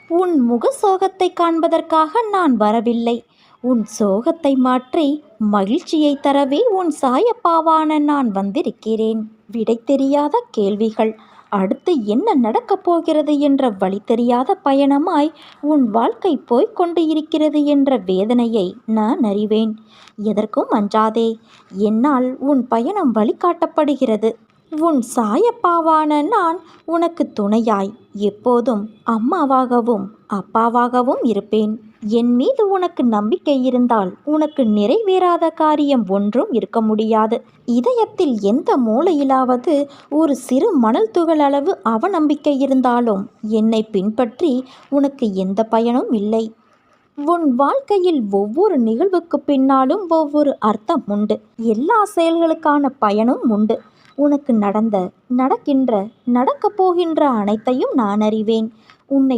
உன் முக சோகத்தை காண்பதற்காக நான் வரவில்லை. உன் சோகத்தை மாற்றி மகிழ்ச்சியை தரவே உன் சாயப்பாவான நான் வந்திருக்கிறேன். விடை தெரியாத கேள்விகள், அடுத்து என்ன நடக்கப் போகிறது என்ற வழி தெரியாத பயணமாய் உன் வாழ்க்கை போய்க் கொண்டு இருக்கிறது என்ற வேதனையை நான் அறிவேன். எதற்கும் அஞ்சாதே, என்னால் உன் பயணம் வழிகாட்டப்படுகிறது. உன் சாயப்பாவான நான் உனக்கு துணையாய் எப்போதும் அம்மாவாகவும் அப்பாவாகவும் இருப்பேன். என் மீது உனக்கு நம்பிக்கை இருந்தால் உனக்கு நிறைவேறாத காரியம் ஒன்றும் இருக்க முடியாது. இதயத்தில் எந்த மூலையிலாவது ஒரு சிறு மணல் துகள் அளவு அவநம்பிக்கை இருந்தாலும் என்னை பின்பற்றி உனக்கு எந்த பயனும் இல்லை. உன் வாழ்க்கையில் ஒவ்வொரு நிகழ்வுக்கு பின்னாலும் ஒவ்வொரு அர்த்தம் உண்டு. எல்லா செயல்களுக்கான பயனும் உண்டு. உனக்கு நடந்த, நடக்கின்ற, நடக்கப் போகின்ற அனைத்தையும் நான் அறிவேன். உன்னை